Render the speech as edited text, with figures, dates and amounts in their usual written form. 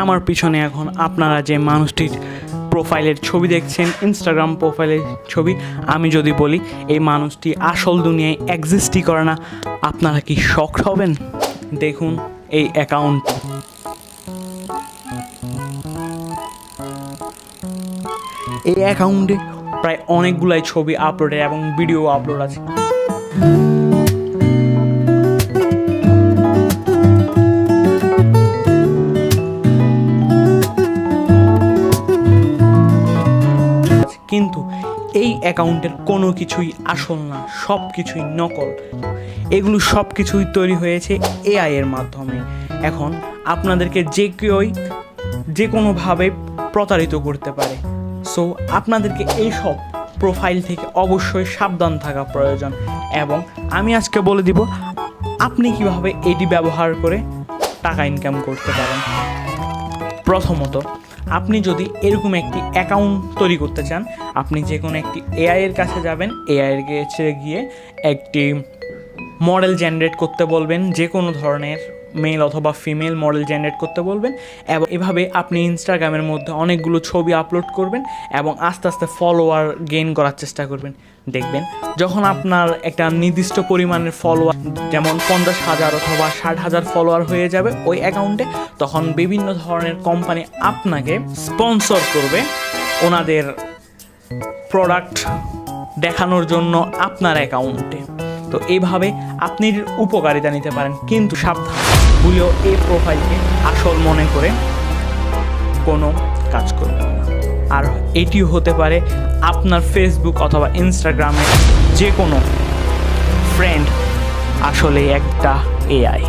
আমার পিছনে এখন আপনারা যে মানুষটির প্রোফাইলের ছবি দেখছেন, ইনস্টাগ্রাম প্রোফাইলের ছবি, আমি যদি বলি এই মানুষটি আসল দুনিয়ায় এক্সিস্টই করে না, আপনারা কি শকড হবেন? দেখুন এই অ্যাকাউন্ট। এই অ্যাকাউন্টে প্রায় অনেকগুলাই ছবি আপলোডের এবং ভিডিও আপলোড আছে। কিন্তু এই অ্যাকাউন্টের কোনো কিছুই আসল না, সব কিছুই নকল। এগুলো সব কিছুই তৈরি হয়েছে এআই এর মাধ্যমে। এখন আপনাদেরকে যে কেউই যে কোনোভাবে প্রতারিত করতে পারে। সো আপনাদেরকে এই সব প্রোফাইল থেকে অবশ্যই সাবধান থাকা প্রয়োজন। এবং আমি আজকে বলে দিব আপনি কিভাবে এটি ব্যবহার করে টাকা ইনকাম করতে পারেন। প্রথমত, আপনি যদি এরকম একটি অ্যাকাউন্ট তৈরি করতে চান, আপনি যে কোনো একটি এআই এর কাছে যাবেন, এআই এর কাছে গিয়ে একটি মডেল জেনারেট করতে বলবেন, যে কোনো ধরনের মেল অথবা ফিমেল মডেল জেনারেট করতে বলবেন। এবং এভাবে আপনি ইনস্টাগ্রামের মধ্যে অনেকগুলো ছবি আপলোড করবেন এবং আস্তে আস্তে ফলোয়ার গেইন করার চেষ্টা করবেন। দেখবেন যখন আপনার একটা নির্দিষ্ট পরিমাণের ফলোয়ার, যেমন 50,000 অথবা 60,000 ফলোয়ার হয়ে যাবে ওই অ্যাকাউন্টে, তখন বিভিন্ন ধরনের কোম্পানি আপনাকে স্পন্সর করবে ওনাদের প্রোডাক্ট দেখানোর জন্য আপনার অ্যাকাউন্টে। তো এইভাবে আপনি উপকারিতা নিতে পারেন, কিন্তু সাবধান, ভুলেও এই প্রোফাইলকে আসল মনে করে কোনো কাজ করবেন না। আর এটিও হতে পারে আপনার ফেসবুক অথবা ইনস্টাগ্রামে যে কোনো ফ্রেন্ড আসলে একটা এআই।